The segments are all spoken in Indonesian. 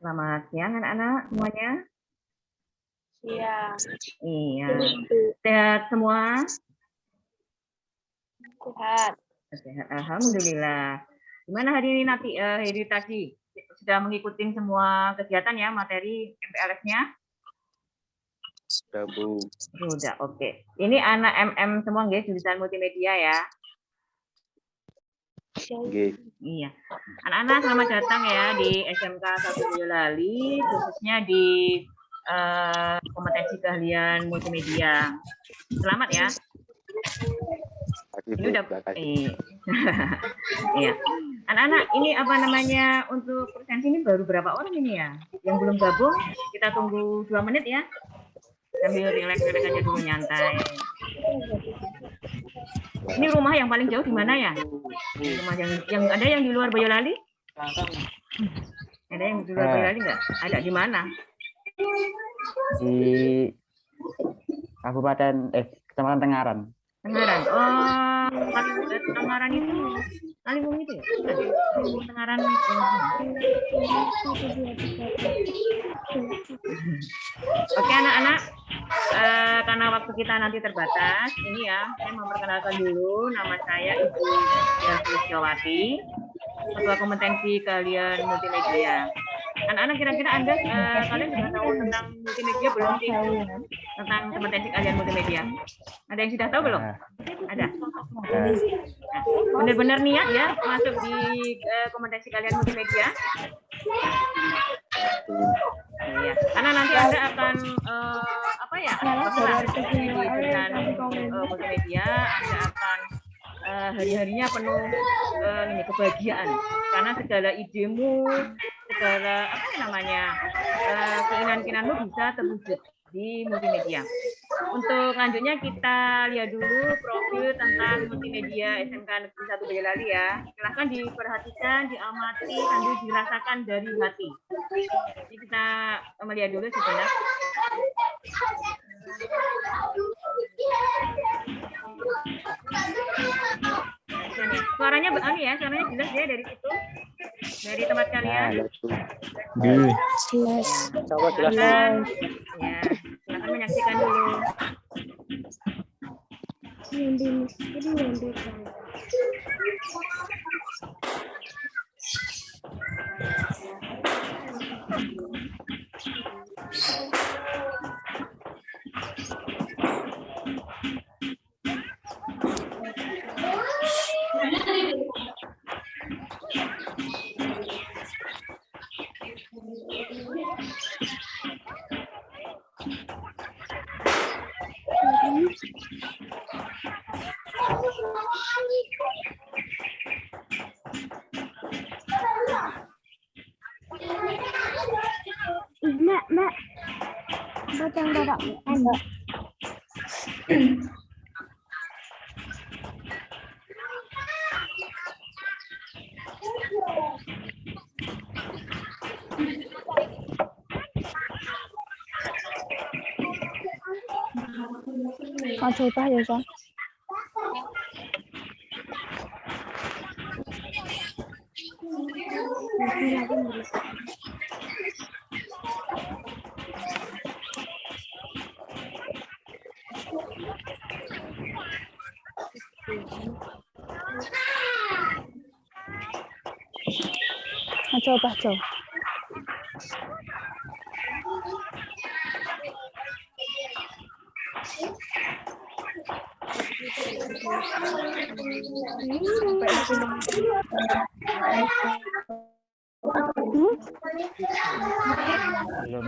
Selamat siang anak-anak semuanya. Iya. Iya. Sehat semua? Sehat. Sehat. Alhamdulillah. Gimana hari ini nanti hari tadi? Sudah mengikuti semua kegiatan ya, materi MPLS-nya? Sudah, Bu. Sudah, oke. Ini anak MM semua nggih, jurusan multimedia ya? Nggih. Iya. Anak-anak selamat datang ya di SMK 1 Boyolali, khususnya di kompetensi keahlian multimedia. Selamat ya. Ini udah iya. Anak-anak ini apa namanya, untuk presensi ini baru berapa orang ini ya? Yang belum gabung, kita tunggu 2 menit ya. Sambil rileks aja dulu, nyantai. Ini rumah yang paling jauh di mana ya? Rumah yang ada yang di luar Boyolali? Ada yang di luar Boyolali nggak? Ada di mana? Di Kabupaten Kecamatan Tengaran. Tengaran. Oh, Tengaran itu Kaliwung itu ya? Tengaran. Oke anak-anak, karena waktu kita nanti terbatas, ini ya, saya memperkenalkan dulu, nama saya Ibu Davisyawati, Ketua Kompetensi Keahlian Multimedia. Anak-anak kira-kira Anda, kalian sudah tahu tentang multimedia belum sih? Tentang kompetensi keahlian multimedia. Ada yang sudah tahu belum? Ada. Nah, benar-benar niat ya masuk di kompetensi keahlian multimedia. Iya, karena nanti Anda akan apa ya? Bergerak di jurusan multimedia, Anda akan hari-harinya penuh kebahagiaan karena segala idemu, segala apa namanya, keinginan-keinginanmu bisa terwujud di multimedia. Untuk lanjutnya kita lihat dulu profil tentang multimedia SMK Negeri 1 Boyolali ya. Silahkan diperhatikan, diamati, sambil dirasakan dari hati. Jadi kita melihat dulu sebentar. Suaranya ya, suaranya jelas ya dari situ, dari tempat kalian. Jelas. Silakan, ya, silakan menyaksikan dulu. Mbak. Bacang badak. Mbak. Coba ya, Son. Coba.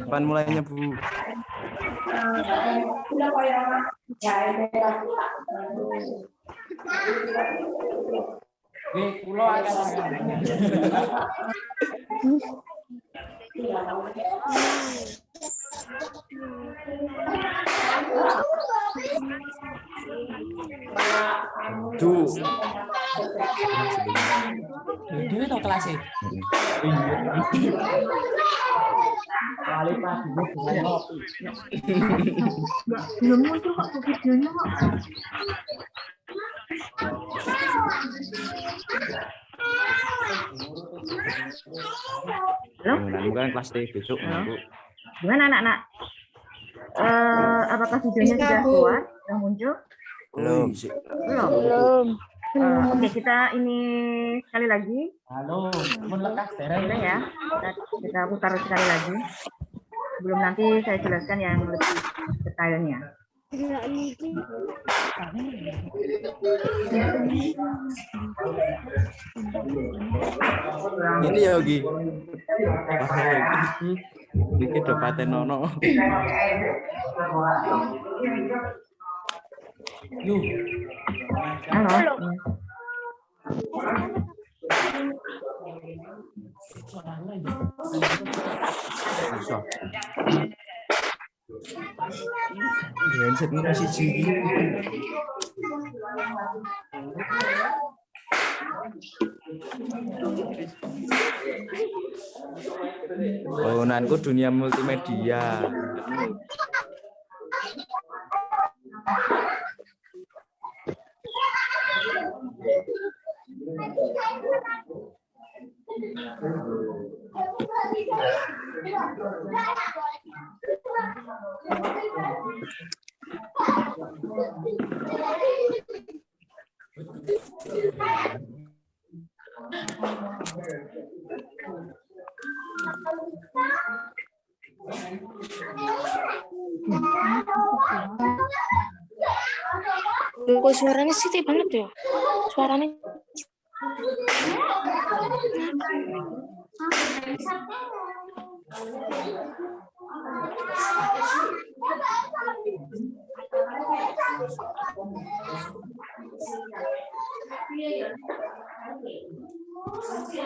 Kapan mulainya, Bu? Dewi tau kelasnya. Belum muncul kok videonya kok. Halo? Bukan kelas T besok, Halo? Bu. Gimana anak-anak? Apakah videonya sudah keluar? Sudah muncul? Belum. Belum. Belum. Oke, kita ini sekali lagi. Halo, mun lekas Boleh ya? Kita putar sekali lagi. Sebelum nanti saya jelaskan yang lebih detailnya. Ini ya, Yogi. Dikit do paten nono. Halo. Bisa. Handset ini masih siji. Bangunanku dunia multimedia. Kok suaranya sih banget ya? Suaranya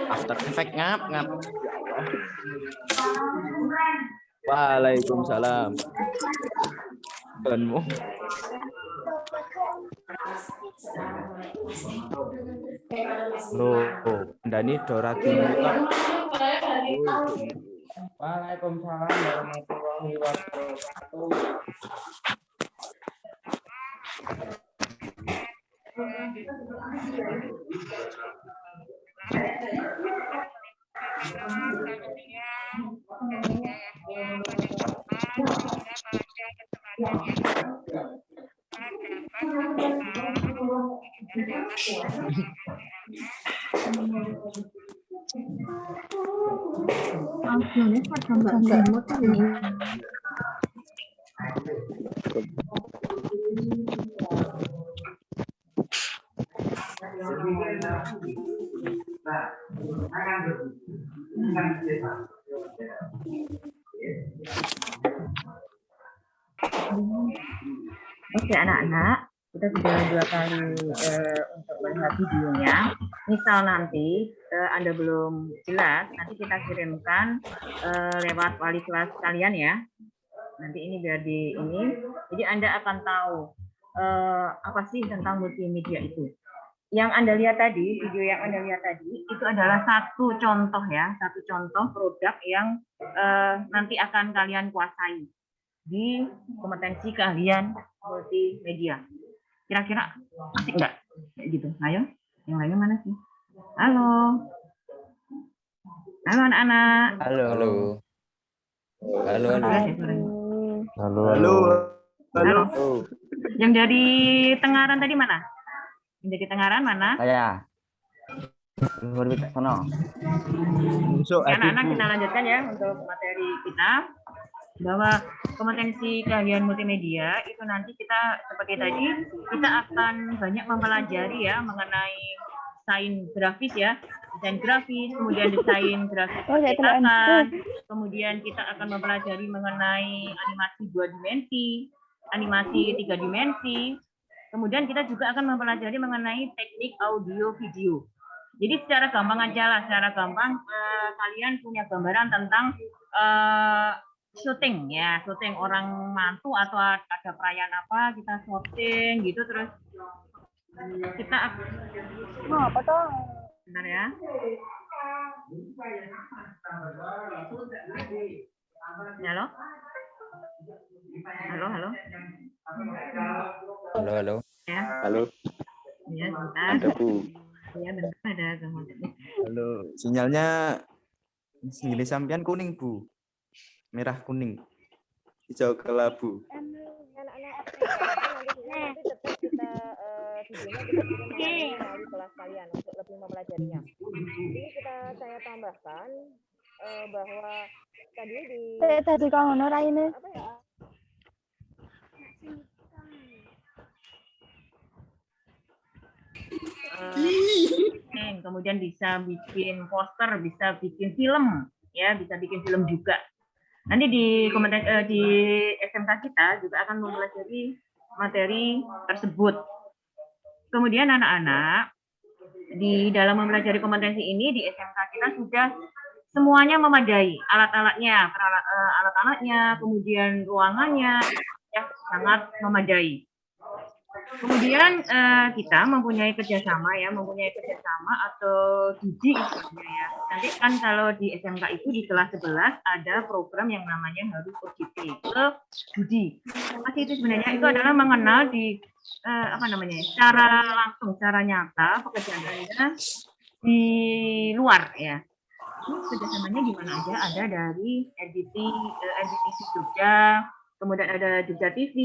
After Effect ngap. Waalaikumsalam. Banmu. Loh, Dani Dora Dimuta. Waalaikumsalam warahmatullahi wabarakatuh. Oke anak-anak, kita sudah 2 kali untuk melihat videonya. Misal nanti Anda belum jelas, nanti kita kirimkan lewat wali kelas kalian ya. Nanti ini biar di ini, jadi Anda akan tahu apa sih tentang multimedia itu. Yang Anda lihat tadi, video yang Anda lihat tadi, itu adalah satu contoh ya, satu contoh produk yang nanti akan kalian kuasai di kompetensi keahlian multimedia. Kira-kira asik nggak? Kayak gitu. Ayo, yang lainnya mana sih? Halo. Halo anak-anak. Halo. Halo. Yang dari Tengaran tadi mana? Yang dari Tengaran mana? Saya. Sono. Anak-anak kita lanjutkan ya untuk materi kita. Bahwa kompetensi keahlian multimedia itu nanti kita seperti tadi kita akan banyak mempelajari ya mengenai desain grafis ya, desain grafis, kemudian desain grafis cetakan, kemudian kita akan mempelajari mengenai animasi 2 dimensi, animasi 3 dimensi, kemudian kita juga akan mempelajari mengenai teknik audio video. Jadi secara gampang aja lah, secara gampang kalian punya gambaran tentang syuting ya, syuting orang mantu atau ada perayaan apa kita syuting gitu, terus kita apa tuh? bentar ya. Halo? Halo? Halo. Ya. Halo. Ya, bentar. Ada Bu. Ya, bentar ada gangguan. Halo. Sinyalnya Gini sampean kuning, Bu. Merah kuning. Hijau kelabu. Nanti tetap kita videonya kita kirim melalui kelas kalian untuk lebih mempelajarinya. Ini saya tambahkan bahwa tadi Tadi kau ngono raine. apa ya? Kemudian bisa bikin poster, bisa bikin film, ya, bisa bikin film juga. Nanti di di SMK kita juga akan mempelajari materi tersebut. Kemudian anak-anak di dalam mempelajari kompetensi ini di SMK kita sudah semuanya memadai, alat-alatnya, kemudian ruangannya ya sangat memadai. Kemudian kita mempunyai kerjasama atau DIDI istilahnya ya. Nanti kan kalau di SMK itu di kelas 11 ada program yang namanya harus OJT ke DIDI. Masih itu sebenarnya itu adalah mengenal di secara langsung, secara nyata pekerjaan Anda di luar ya. Ini kerjasamanya gimana aja? Ada dari RBTC Jogja, kemudian ada Jogja TV,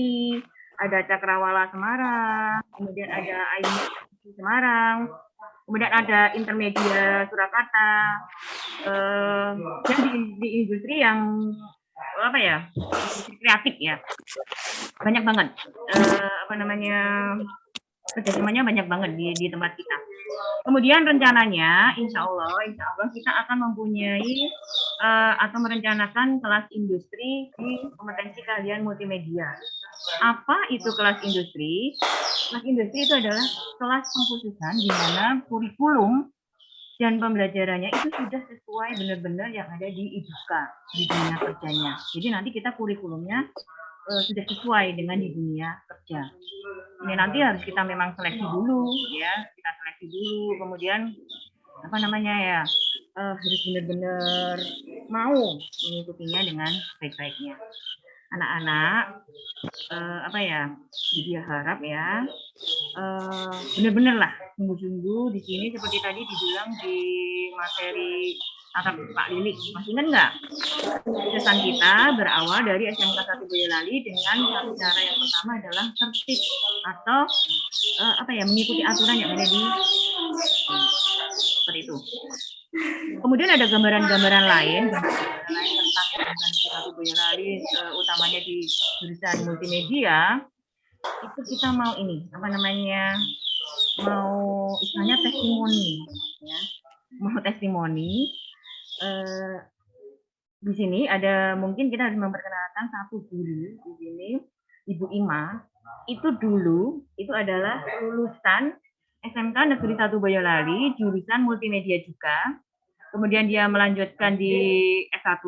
ada Cakrawala Semarang, kemudian ada AIMI Semarang, kemudian ada Intermedia Surakarta, dan di industri yang industri kreatif ya, banyak banget, kerjasamanya banyak banget di tempat kita. Kemudian rencananya, insya Allah kita akan mempunyai atau merencanakan kelas industri di kompetensi kalian multimedia. Apa itu kelas industri? Kelas industri itu adalah kelas pengkhususan di mana kurikulum dan pembelajarannya itu sudah sesuai benar-benar yang ada di IDUK, di dunia kerjanya. Jadi nanti kita kurikulumnya sudah sesuai dengan di dunia kerja. Ini nanti harus kita memang seleksi dulu, ya, kemudian harus benar-benar mau mengikutinya dengan baik-baiknya. Anak-anak, jadi harap ya, benar-benar lah, sungguh-sungguh di sini seperti tadi dibilang di materi tatap Pak Lilik, masih ingat nggak? Pesan kita berawal dari SMK 1 Boyolali dengan satu cara yang pertama adalah tertib atau mengikuti aturan yang ada di seperti itu. Kemudian ada gambaran-gambaran lain tentang SMK 1 Boyolali, utamanya di jurusan multimedia. Itu kita mau istilahnya testimoni, ya, mau testimoni. Di sini ada mungkin kita harus memperkenalkan satu guru di sini, Ibu Ima. Itu adalah lulusan SMK Negeri 1 Boyolali, jurusan multimedia juga. Kemudian dia melanjutkan di S1,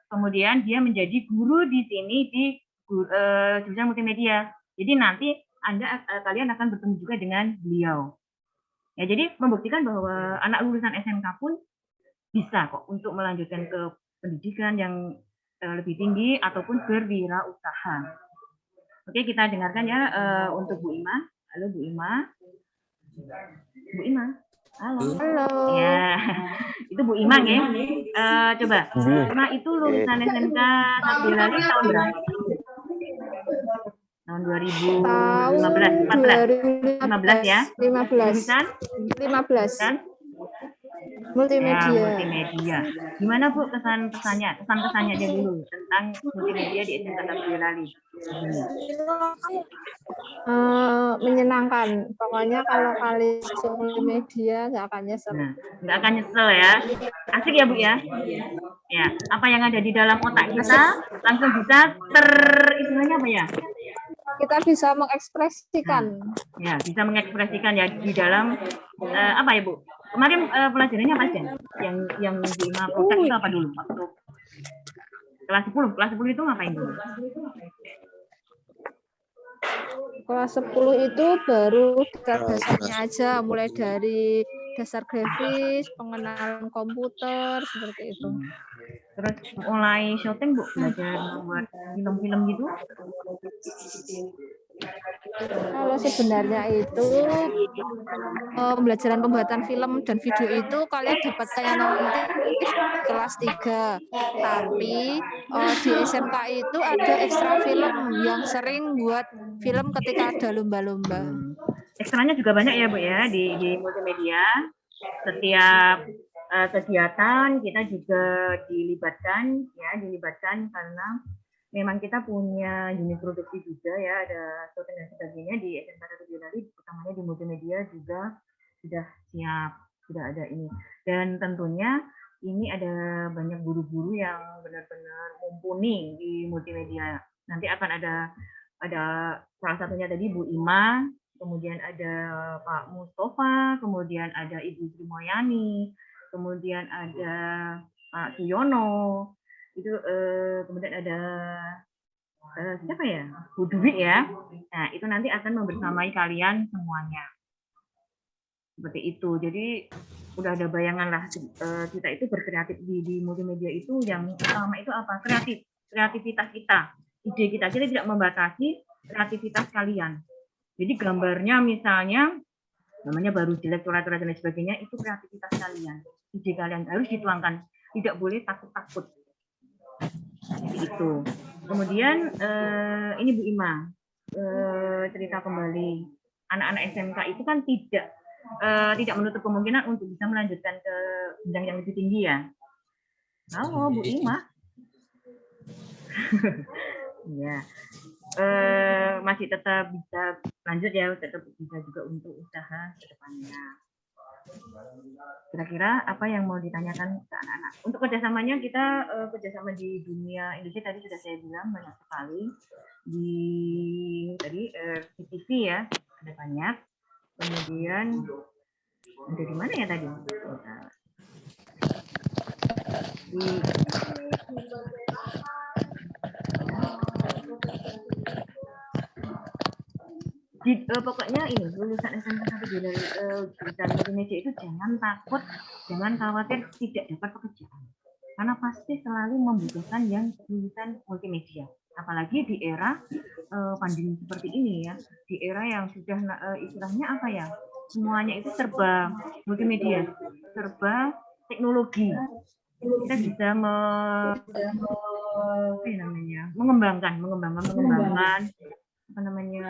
kemudian dia menjadi guru di sini di jurusan multimedia. Jadi nanti kalian akan bertemu juga dengan beliau. Ya, jadi membuktikan bahwa anak lulusan SMK pun bisa kok untuk melanjutkan ke pendidikan yang lebih tinggi ataupun berwirausaha. Oke, kita dengarkan ya untuk Bu Ima. Halo Bu Ima. Bu Ima. Halo. Ya, itu Bu Ima ya. Coba, Bu Ima itu lulusan SMK 1 Boyolali tahun berapa? Tahun 2015 ya. 15. Multimedia. Ya, multimedia. Gimana Bu kesan-kesannya aja dulu tentang multimedia di SMK 1 Boyolali? Menyenangkan. Pokoknya kalau kali multimedia nggak akan nyesel. Nggak akan nyesel ya. Asik ya Bu ya. Ya, apa yang ada di dalam otak kita langsung bisa istilahnya apa ya? Kita bisa mengekspresikan. Ya, bisa mengekspresikan ya di dalam apa ya Bu? Kemarin pelajarannya apa aja? Yang Bu Ima praktek itu apa dulu? Waktu kelas 10 itu ngapain dulu? Kelas 10 itu baru dasarnya aja, mulai dari dasar grafis, pengenalan komputer, seperti itu. Terus mulai syuting Bu, belajar buat film-film gitu? Kalau sebenarnya itu pembelajaran pembuatan film dan video itu kalian dapatnya nanti kelas 3. Tapi di SMK itu ada ekstra film yang sering buat film ketika ada lomba-lomba. Ekstranya juga banyak ya Bu ya di multimedia. Setiap kegiatan kita juga dilibatkan karena memang kita punya unit produksi juga ya, ada shooting dan sebagainya di SMK Regionali, utamanya di multimedia juga sudah siap, sudah ada ini. Dan tentunya ini ada banyak guru-guru yang benar-benar mumpuni di multimedia. Nanti akan ada salah satunya tadi Bu Ima, kemudian ada Pak Mustafa, kemudian ada Ibu Sri Moyani, kemudian ada Pak Suyono, itu kemudian ada siapa ya, Bu Dwi ya. Nah itu nanti akan membersamai kalian semuanya seperti itu. Jadi udah ada bayangan lah kita itu berkreatif di multimedia itu yang utama itu apa, kreativitas kita, ide kita tidak membatasi kreativitas kalian. Jadi gambarnya misalnya namanya baru jelek, coret-coret dan sebagainya, itu kreativitas kalian, ide kalian harus dituangkan, tidak boleh takut-takut. Jadi itu. Kemudian ini Bu Ima cerita kembali, anak-anak SMK itu kan tidak menutup kemungkinan untuk bisa melanjutkan ke jenjang yang lebih tinggi ya. Halo Bu Ima. Ya. Masih tetap bisa lanjut ya, tetap bisa juga untuk usaha ke depannya. Kira-kira apa yang mau ditanyakan ke anak-anak? Untuk kerjasamanya kita kerjasama di dunia industri tadi sudah saya bilang banyak sekali di TV ya, ada banyak. Kemudian dari mana ya tadi? Pokoknya ini lulusan SMK 1 dari jurusan multimedia itu jangan takut, jangan khawatir tidak dapat pekerjaan, karena pasti selalu membutuhkan yang lulusan multimedia, apalagi di era pandemi seperti ini ya, di era yang sudah istilahnya apa ya, semuanya itu serba multimedia, serba teknologi. Kita bisa mengembangkan apa namanya,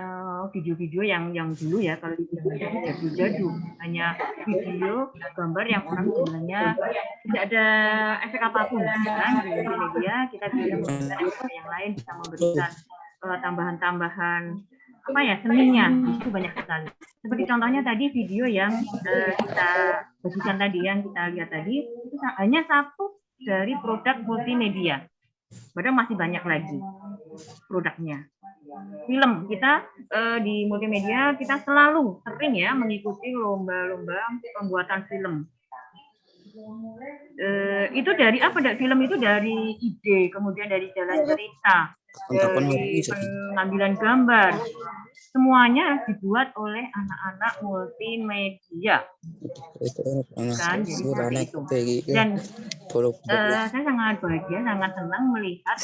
video-video yang dulu ya, kalau di jadu-jadu, hanya video gambar yang orang sebenarnya tidak ada efek apapun kan. Di media kita bisa memberikan efek yang lain, bisa memberikan tambahan-tambahan apa ya, seninya itu banyak sekali. Seperti contohnya tadi video yang kita bagikan tadi, yang kita lihat tadi, itu hanya satu dari produk multimedia, padahal masih banyak lagi produknya. Film kita di multimedia kita selalu sering ya mengikuti lomba-lomba pembuatan film. Itu dari apa? Film itu dari ide, kemudian dari jalan cerita, dari pengambilan gambar, semuanya dibuat oleh anak-anak multimedia. Kan, jadi seperti itu. Dan saya sangat bahagia, sangat senang melihat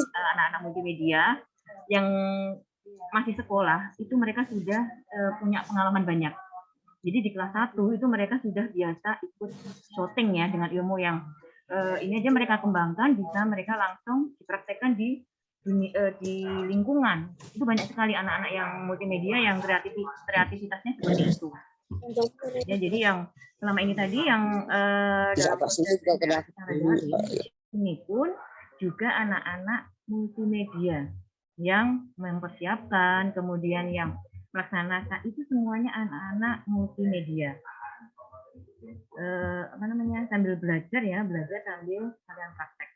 anak-anak multimedia yang masih sekolah itu mereka sudah punya pengalaman banyak. Jadi di kelas 1 itu mereka sudah biasa ikut syuting ya, dengan ilmu yang ini aja mereka kembangkan, bisa mereka langsung dipraktekkan di lingkungan. Itu banyak sekali anak-anak yang multimedia yang kreativitasnya seperti itu. Ya, jadi yang selama ini tadi yang ini pun juga anak-anak multimedia yang mempersiapkan, kemudian yang melaksanakan, itu semuanya anak-anak multimedia. Sambil belajar ya, belajar sambil kalian praktek.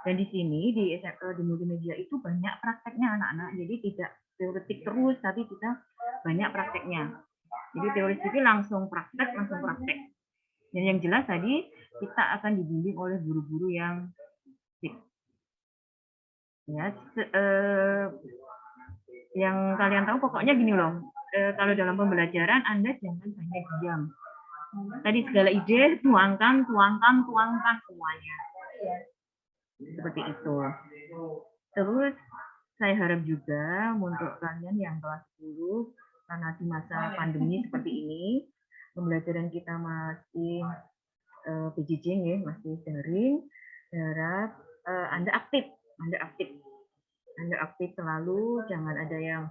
Dan di sini di multimedia itu banyak prakteknya anak-anak, jadi tidak teoretik terus, tapi kita banyak prakteknya. Jadi teori sedikit langsung praktek. Dan yang jelas tadi kita akan dibimbing oleh guru-guru yang ya, yang kalian tahu pokoknya gini loh, kalau dalam pembelajaran Anda jangan hanya diam. Tadi segala ide tuangkan semuanya. Seperti itu. Terus saya harap juga untuk kalian yang kelas 10 karena di masa pandemi seperti ini, pembelajaran kita masih PJJ ya, masih daring. Saya harap Anda aktif selalu, jangan ada yang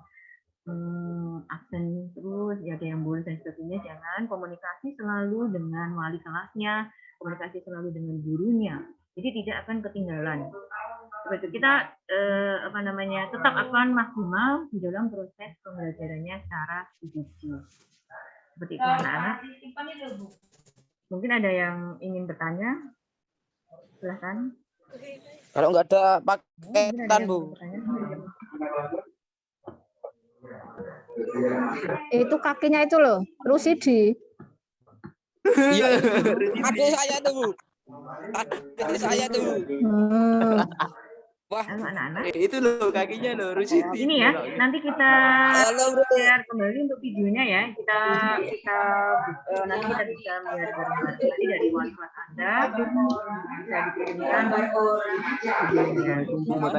absen terus, ya ada yang bolos dan sebagainya. Jangan, komunikasi selalu dengan wali kelasnya, komunikasi selalu dengan gurunya. Jadi tidak akan ketinggalan. Seperti kita tetap akan maksimal di dalam proses pembelajarannya secara PJJ. Seperti itu anak-anak. Mungkin ada yang ingin bertanya? Silahkan. Kalau nggak ada paketan, Bu. Itu kakinya itu loh, Rusidi. Iya, adik saya tuh, Bu. Adik saya tuh. Wah, anak-anak. Itu loh kakinya loh, Rusiti. Ini ya, nanti kita share kembali untuk videonya ya. Kita nanti kita bisa melihat bareng-bareng nanti dari wali kelas Anda. Bisa dikirimkan videonya.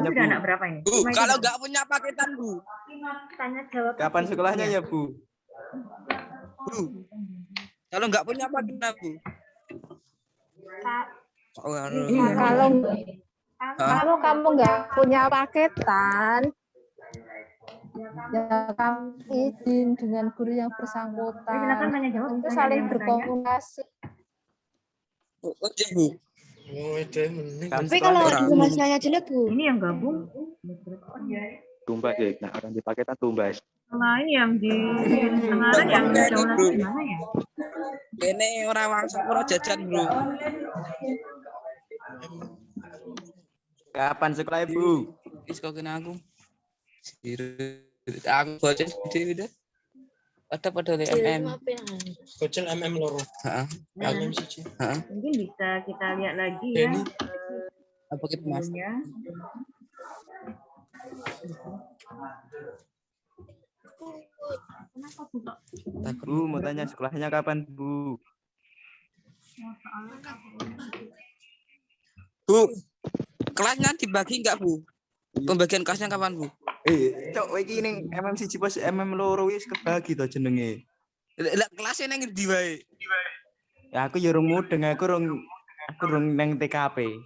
Sudah anak berapa ini? Bu, kalau nggak punya paketan, Bu. Tanya jawab. Kapan sekolahnya ya, Bu? Bu, kalau nggak punya paketan, Bu. Kalau kamu nggak punya paketan, ya kamu izin dengan guru yang bersangkutan. Silakan tanya jawab. Itu saling berkomunikasi. Oke, Bu. Tapi kalau informasinya jelek, Bu. Ini yang gabung. Tumbas ya, nah orang di paketan tumbas. Nah, ini yang di Semarang yang daulat di mana ya? Ini orang jajan, Bro. Kapan sekolah, Bu? Diskokin aku. Aku baca sendiri deh. Ada pada MM. Bocil MM loro. Heeh. MM siji. Heeh. Mungkin bisa kita lihat lagi ya. Apa kita Mas? Bu, mau tanya sekolahnya kapan, Bu? Bu, kelasnya dibagi enggak, Bu? Pembagian kelasnya kapan, Bu? Cok, iki ning MM siji pas MM loro wis kebagi to jenenge. Lah kelasnya nang ndi wae? Ya aku ya urung mudeng, aku urung nang TKP.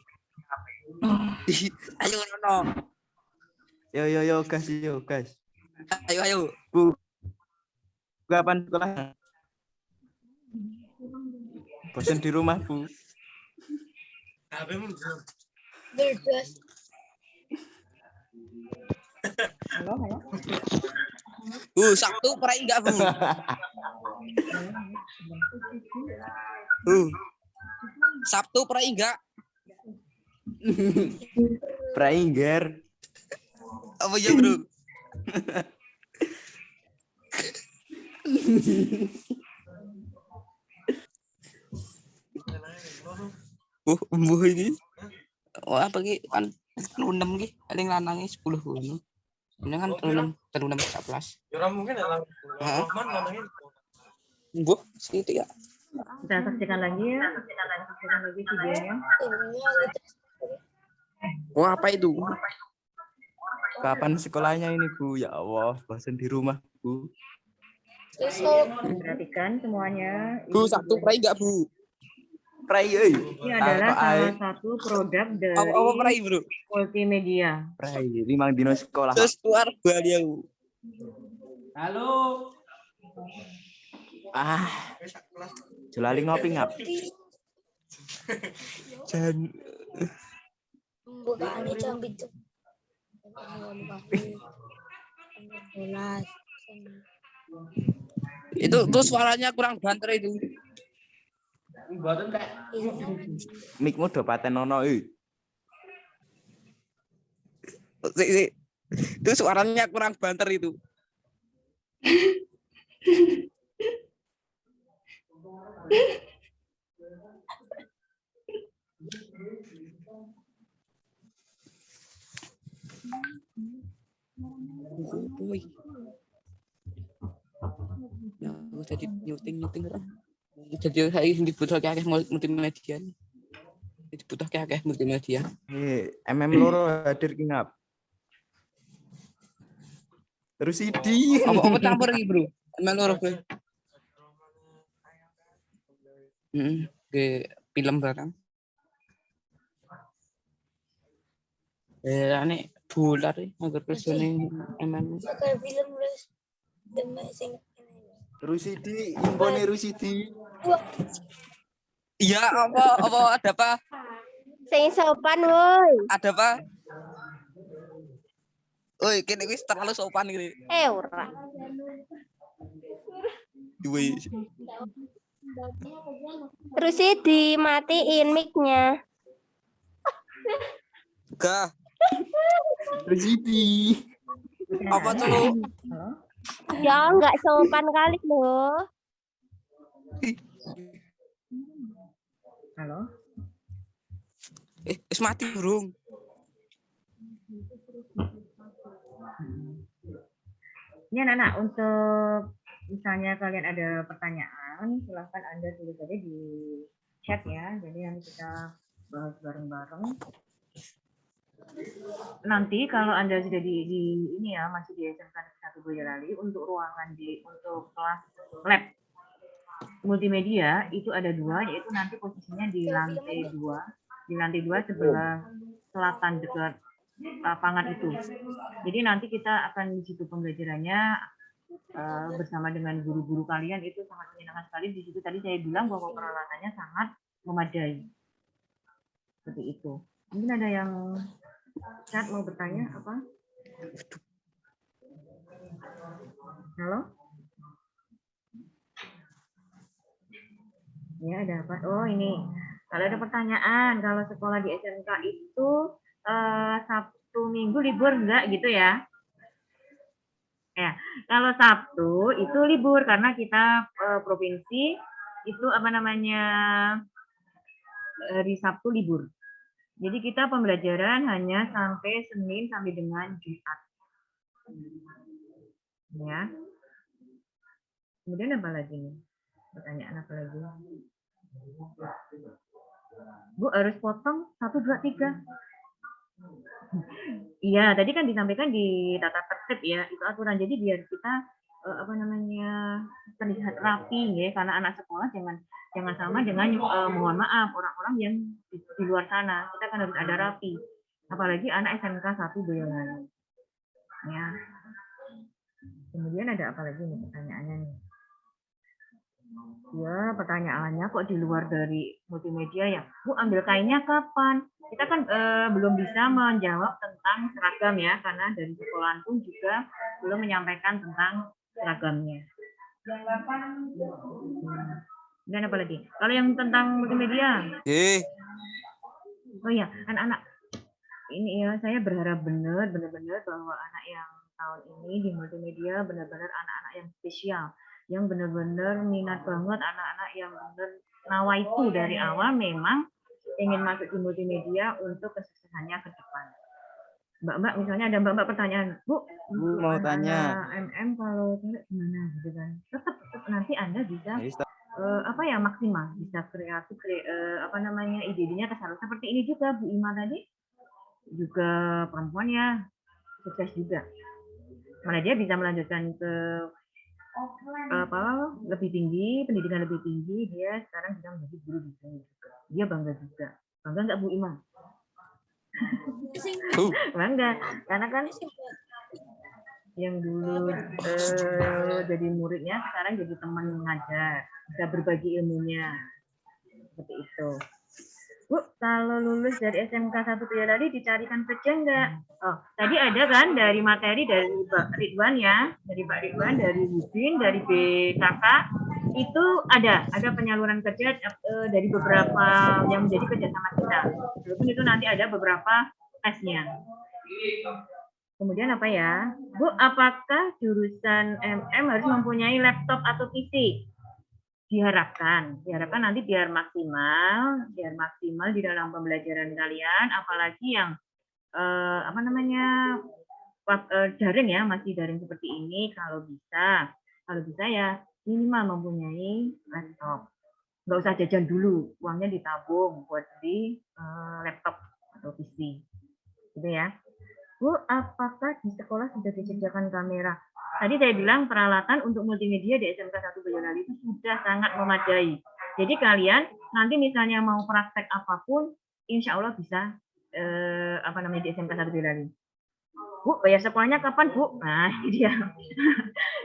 Ayo ono. Yo gas yo gas. Ayo. Bu. Kapan sekolah? Bosan di rumah, Bu. Halo. Bu, Sabtu perai enggak, Bu? Bu. Sabtu perai enggak? Praingger. Apa ya, Bro? Bu ini. Oh, apa ki kan 6 ki, paling lanange 10 ngono. Ini kan 6 11. Ya ora mungkin ya lang. Rahman namanya. Bu, situ ya. Kita saksikan lagi ya. Saksikan lagi videonya. Oh, apa itu? Kapan sekolahnya ini, Bu? Ya Allah, bosan di rumah, Bu. Perhatikan semuanya. Bu, Sabtu perai enggak, Bu? Prai Ini adalah salah satu produk dari Apa perai, Bro? multimedia. Prai 5 dino sekolah. Terus keluar Bali aku. Halo. Jelali ngopi ngap. Jan Bukan itu. itu tuh suaranya kurang banter itu. Mikmu do paten ono Itu suaranya kurang banter itu. Ya, aku jadi nyuting lah. Jadi saya dibutuh akeh multimedia. Dibutuh akeh multimedia. MM loro hadir ki ngap. Rusidi. Apa campur iki, Bro? ML loro kowe. Ke film barang. Ane dolar agar kesene ML. Kayak film Res. Demek sing Rusidi, impone Rusidi. Iya, apa ada apa? sing sopan woi. Ada apa? Oi, kene wis terlalu sopan iki. Ora. Duwe. Terus dimatiin mic-nya. Gah, Rusidi. apa tuh? Halo? Ya enggak sopan kali loh. Halo? Wis mati, Bro. Ini anak-anak, untuk misalnya kalian ada pertanyaan, silahkan Anda tulis saja di chat ya. Jadi nanti kita bahas bareng-bareng. Nanti kalau Anda sudah di ini ya, masih di SMK 1 Boyolali, untuk ruangan untuk kelas lab multimedia itu ada 2, yaitu nanti posisinya di lantai 2. Di lantai 2 sebelah selatan dekat lapangan itu. Jadi nanti kita akan di situ pembelajarannya bersama dengan guru-guru kalian, itu sangat menyenangkan sekali. Di situ tadi saya bilang bahwa peralatannya sangat memadai. Seperti itu. Mungkin ada yang chat mau bertanya apa? Halo? Ya, ada apa? Oh, ini. Kalau ada pertanyaan, kalau sekolah di SMK itu Sabtu Minggu libur enggak gitu ya? Ya, kalau Sabtu itu libur karena kita provinsi itu apa namanya hari Sabtu libur. Jadi kita pembelajaran hanya sampai Senin sampai dengan Jumat. Ya. Kemudian apa lagi nih? Pertanyaan apa lagi? Bu harus potong 1, 2, 3. Iya, tadi kan disampaikan di tata tertib ya, itu aturan. Jadi biar kita apa namanya terlihat rapi ya, karena anak sekolah jangan sama dengan mohon maaf orang-orang yang di luar sana. Kita kan harus ada rapi. Apalagi anak SMK 1 Boyolali. Ya. Kemudian ada apa lagi nih pertanyaannya nih? Ya, pertanyaannya kok di luar dari multimedia ya? Bu, ambil kainnya kapan? Kita kan belum bisa menjawab tentang seragam ya, karena dari sekolahan pun juga belum menyampaikan tentang seragamnya. Dan apa lagi? Kalau yang tentang multimedia? Oh iya, anak-anak. Ini ya, saya berharap benar-benar bahwa anak yang tahun ini di multimedia benar-benar anak-anak yang spesial, yang benar-benar minat banget, anak-anak yang benar nawaitu dari awal memang ingin masuk di multimedia untuk kesuksesannya ke depan. Mbak, misalnya ada mbak pertanyaan, Bu mau tanya. MM kalau gimana gitu kan? Tetap nanti Anda bisa apa ya maksimal, bisa kreatif, apa namanya ide-idenya kesana. Seperti ini juga Bu Ima tadi, juga perempuan ya sukses juga. Malah dia bisa melanjutkan ke apa lebih tinggi, pendidikan lebih tinggi, dia sekarang sedang menjadi guru di sini juga. Dia bangga juga. Bangga nggak Bu Ima? Bangga, karena kan yang dulu jadi muridnya sekarang jadi teman mengajar, bisa berbagi ilmunya. Seperti itu. Bu, kalau lulus dari SMK 1 Boyolali dicarikan kerja enggak? Oh, tadi ada kan dari materi dari Pak Ridwan ya, dari Pak Ridwan, dari Udin, dari BKK, itu ada penyaluran kerja dari beberapa yang menjadi kerjasama kita. Walaupun itu nanti ada beberapa tesnya. Kemudian apa ya? Bu, apakah jurusan MM harus mempunyai laptop atau PC? Diharapkan nanti biar maksimal di dalam pembelajaran kalian, apalagi yang apa namanya daring ya, masih daring seperti ini, kalau bisa ya minimal mempunyai laptop. Nggak usah jajan dulu, uangnya ditabung buat beli laptop atau PC, gitu ya. Bu, Bu, apakah di sekolah sudah disediakan kamera? Tadi saya bilang peralatan untuk multimedia di SMK 1 Boyolali itu sudah sangat memadai. Jadi kalian nanti misalnya mau praktek apapun, insya Allah bisa di SMK 1 Boyolali. Bu, bayar sekolahnya kapan, Bu? Nah, ini dia.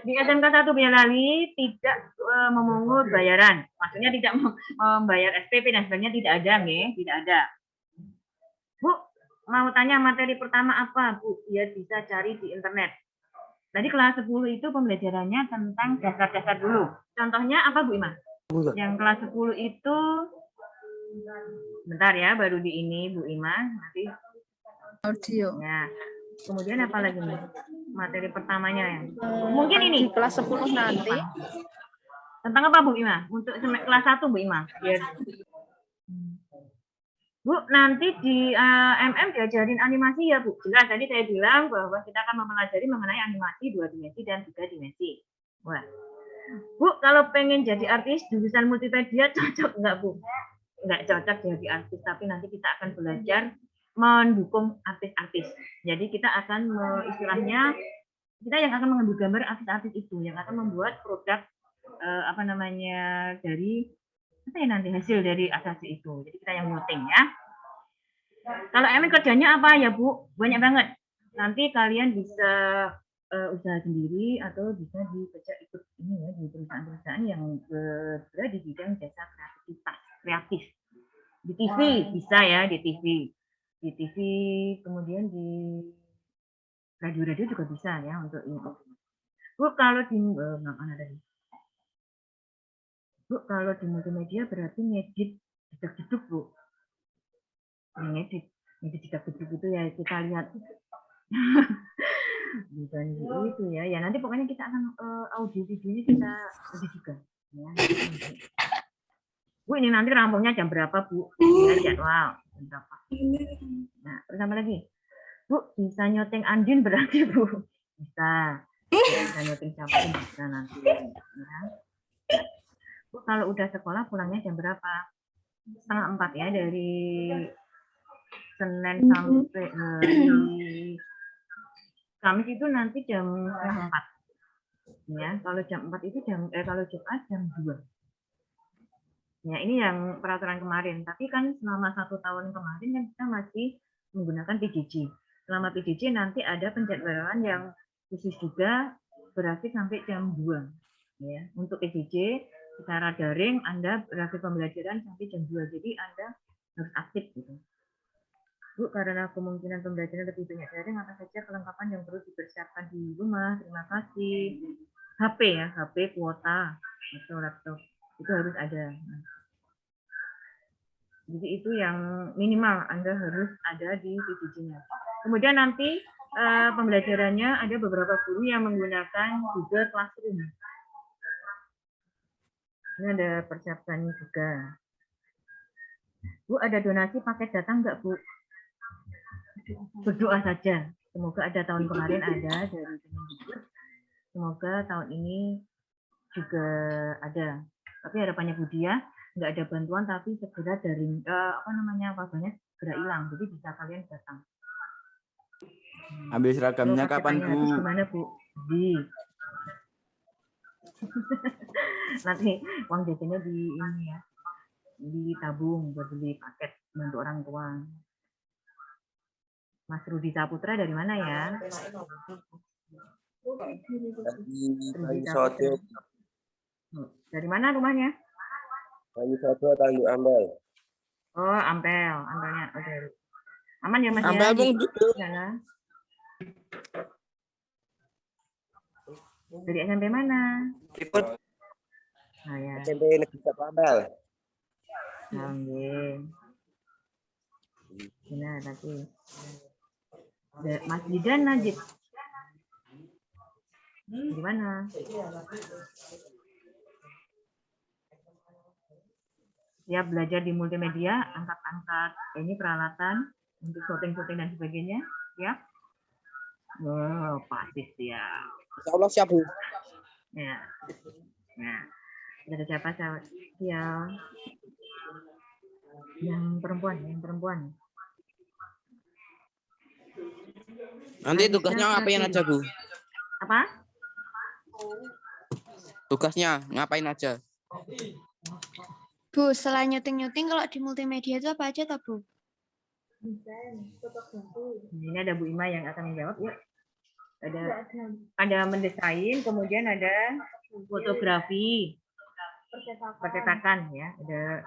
Di SMK 1 Boyolali tidak memungut bayaran. Maksudnya tidak membayar SPP dan sebagainya, tidak ada, nih, tidak ada. Bu, mau tanya materi pertama apa, Bu? Ya bisa cari di internet. Tadi kelas 10 itu pembelajarannya tentang dasar-dasar dulu. Contohnya apa, Bu Ima? Yang kelas 10 itu, bentar ya, baru di ini, Bu Ima. Nanti Audio. ya. Kemudian apa lagi nih? Materi pertamanya ya. Mungkin ini. Di kelas 10 nanti. Tentang apa, Bu Ima? Untuk kelas 1, Bu Ima. Biar. Bu, nanti di MM diajarin animasi ya, Bu. Jelas, tadi saya bilang bahwa kita akan mempelajari mengenai animasi 2 dimensi dan 3 dimensi. Wah. Bu, kalau pengen jadi artis jurusan multimedia cocok nggak, Bu? Nggak cocok jadi artis, tapi nanti kita akan belajar mendukung artis-artis. Jadi kita akan istilahnya kita yang akan mengambil gambar artis-artis itu, yang akan membuat produk dari apa ya nanti hasil dari asasi itu. Jadi kita yang voting ya. Kalau Emin kerjanya apa ya, Bu? Banyak banget. Nanti kalian bisa usaha sendiri atau bisa dikerja ikut ini ya di perusahaan-perusahaan yang berada di bidang jasa kreatif. Di TV bisa ya, di TV, kemudian di radio-radio juga bisa ya untuk ini. Bu, kalau di mana tadi? Bu, kalau di multimedia berarti ngedit jedak-jeduk, Bu. Ngedit jedak-jeduk itu ya kita lihat. Bukan itu ya. Ya nanti pokoknya kita akan audio videonya kita edit juga. Ya. Bu, ini nanti rampungnya jam berapa, Bu? Ya, jadwal jam berapa? Nah, terus apa lagi? Bu, bisa nyoteng Andin berarti, Bu? Bisa. Bisa nyoteng siapa pun bisa nanti. Ya. Bu, kalau udah sekolah pulangnya jam berapa? 3:30 ya, dari Senin sampai Kamis itu nanti jam 4. Ya, kalau jam 4 itu kalau Jumat jam 2. Ya, ini yang peraturan kemarin. Tapi kan selama 1 tahun kemarin kan kita masih menggunakan PJJ. Selama PJJ nanti ada penjadwalan yang khusus juga berarti sampai jam 2. Ya, untuk PJJ secara daring Anda grafik pembelajaran sampai jam 2. Jadi Anda harus aktif gitu. Bu, karena kemungkinan pembelajaran lebih banyak daring, apa saja kelengkapan yang perlu dipersiapkan di rumah? Terima kasih. HP ya, HP, kuota, atau laptop. Itu harus ada. Jadi itu yang minimal Anda harus ada di PJJ-nya. Kemudian nanti pembelajarannya ada beberapa guru yang menggunakan Google Classroom. Ini ada persiapannya juga. Bu, ada donasi paket data enggak, Bu? Berdoa saja. Semoga ada tahun kemarin ada dari Kemendikbud. Semoga tahun ini juga ada. Tapi harapannya Bu Dia, nggak ada bantuan tapi segera dari wabahnya segera hilang. Jadi bisa kalian datang. Ambil seragamnya kapan, Bu? Gimana, Bu? Nanti uang jajannya di ini ya, ditabung buat beli paket untuk orang tua. Mas Rudi Saputra dari mana ya? Rudi Saputra. Dari mana rumahnya? Bayu Sado, Tanduk Ampel. Oh, Ampelnya. Oh, dari. Aman ya, Mas? Ampel, Bung. Ya. Dari SMP mana? Oh, ya. SMP Negeri 1 Ampel. Nah, tapi Mas Didan Najib. Di mana? Ya, belajar di multimedia, angkat-angkat ini peralatan untuk syuting dan sebagainya, ya. Oh, pasti siap. Insya Allah siap, Bu. Ya. Nah, ada siapa? Ya. Yang perempuan. Nanti tugasnya ngapain aja, Bu? Apa? Tugasnya ngapain aja? Bu, selain nyuting-nyuting, kalau di multimedia itu apa aja, tak Bu? Ini ada Bu Ima yang akan menjawab. Yuk. Ada mendesain, kemudian ada fotografi, percetakan ya. Ada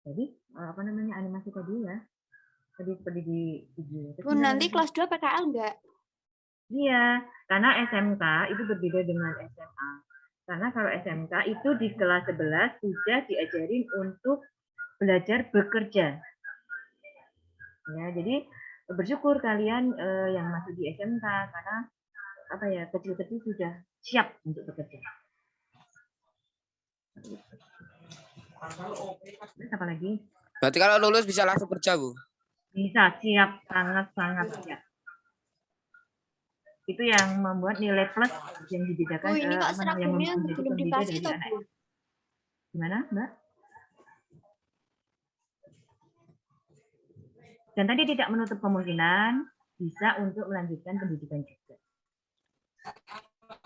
jadi apa namanya animasi tadi ya. Tadi seperti di video. Bu, nanti kelas 2 PKL enggak? Iya, karena SMK itu berbeda dengan SMA. Karena kalau SMK itu di kelas 11 sudah diajarin untuk belajar bekerja. Ya, jadi bersyukur kalian yang masuk di SMK karena apa ya, kecil-kecil sudah siap untuk bekerja. Terus apa lagi? Berarti kalau lulus bisa langsung kerja, Bu? Bisa, siap, sangat-sangat siap. Itu yang membuat nilai plus yang dibedakan Bu, ini kok yang seragamnya menjadi belum pembeda dikasih, dari tak anak. Bu? Gimana, Mbak? Dan tadi tidak menutup kemungkinan bisa untuk melanjutkan pendidikan juga.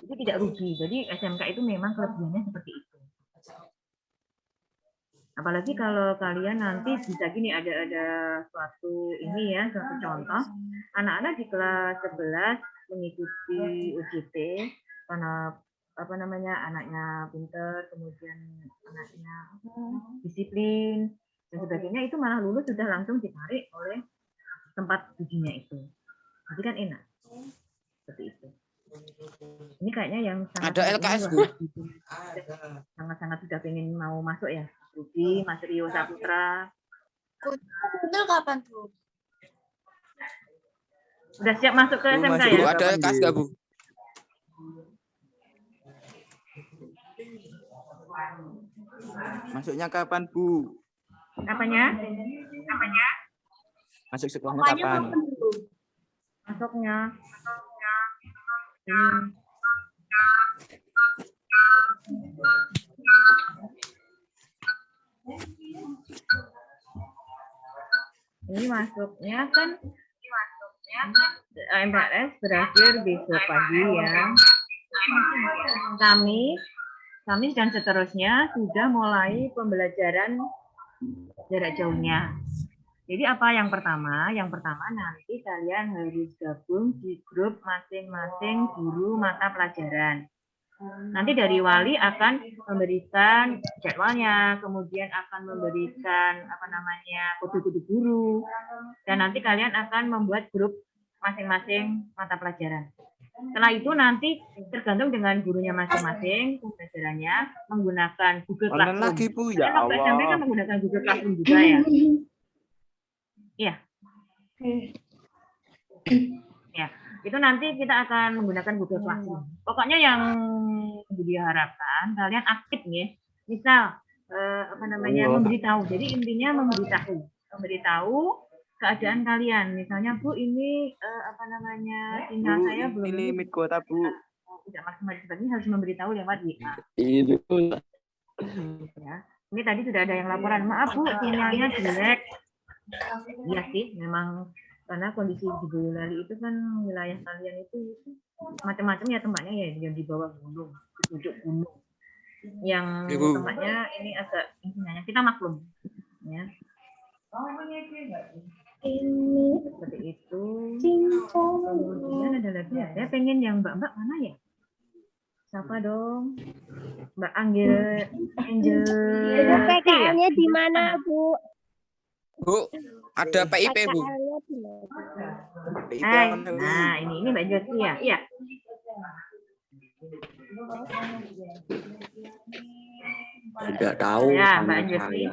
Itu tidak rugi. Jadi SMK itu memang kelebihannya seperti itu. Apalagi kalau kalian nanti bisa gini, ada suatu ini ya, suatu contoh. Anak-anak di kelas 11 mengikuti UJT karena apa namanya, anaknya pinter, kemudian anaknya disiplin dan sebagainya, itu malah lulus sudah langsung ditarik oleh tempat ujinya itu. Jadi kan enak. Seperti itu. Ini kayaknya yang Ada LKS, Bu? Sangat-sangat sudah pengen mau masuk ya. Ruby, Mas Rio Saputra. Betul kapan tuh? Udah siap masuk ke Bu, SMK masuk ya? Bu, ada LKS nggak, Bu? Masuknya kapan, Bu? Apanya? Masuk sekolahnya kapan? Masuknya. Ini masuknya kan MPLS berakhir besok pagi ya. Kamis dan seterusnya sudah mulai pembelajaran jarak jauhnya. Jadi apa yang pertama? Yang pertama nanti kalian harus gabung di grup masing-masing guru mata pelajaran. Nanti dari wali akan memberikan jadwalnya, kemudian akan memberikan apa namanya kode-kode guru, dan nanti kalian akan membuat grup masing-masing mata pelajaran. Setelah itu nanti tergantung dengan gurunya masing-masing pembelajarannya menggunakan Google Online Classroom. lagi, Bu, ya Kalian waktu SMP kan Allah. menggunakan Google Classroom juga ya. Iya. Ya, itu nanti kita akan menggunakan Google Classroom. Pokoknya yang diharapkan kalian aktif ya. Misal apa namanya memberitahu. Jadi intinya memberitahu keadaan kalian. Misalnya Bu, ini apa namanya sinyal Bu, saya belum ini limit kuota, Bu. tidak maksimal, sebagainya harus memberitahu lewat WA. Ya. Ini tadi sudah ada yang laporan, maaf Bu, sinyalnya jelek. Iya sih, memang karena kondisi di Boyolali itu kan wilayah kalian itu macam-macam ya tempatnya ya, yang di bawah gunung, di pucuk gunung, yang tempatnya ini agak sinyalnya kita maklum, ya. Seperti itu. Kemudian ada lagi ya, saya pengen yang mbak-mbak mana ya? Siapa dong? Mbak Angel. PKL-nya di mana, Bu? Bu, ada PIP, Bu. Hai. Nah, ini Mbak Josi ya? Iya. Tidak tahu. Ya, Mbak Josi.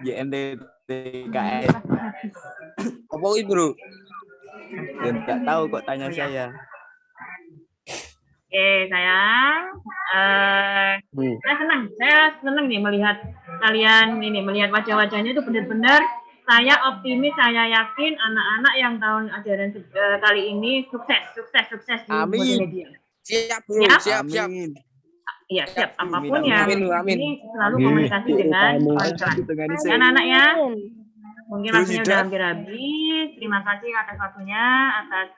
YMDTKS. Apa itu, Bro? Ya, nggak tahu kok tanya saya. Oke, sayang. Saya senang nih melihat kalian ini, melihat wajah-wajahnya itu benar-benar saya optimis, saya yakin anak-anak yang tahun ajaran kali ini sukses di multimedia. Siap, Bu. Siap? Siap. Iya, siap. Apapun Amin, yang amin. ini selalu komunikasi dengan wali kelas. Anak-anak ya. Mungkin Terus waktunya Ida? udah hampir habis. Terima kasih atas waktunya, atas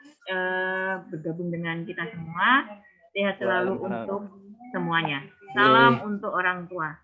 bergabung dengan kita semua. Sehat selalu untuk semuanya. Salam untuk orang tua.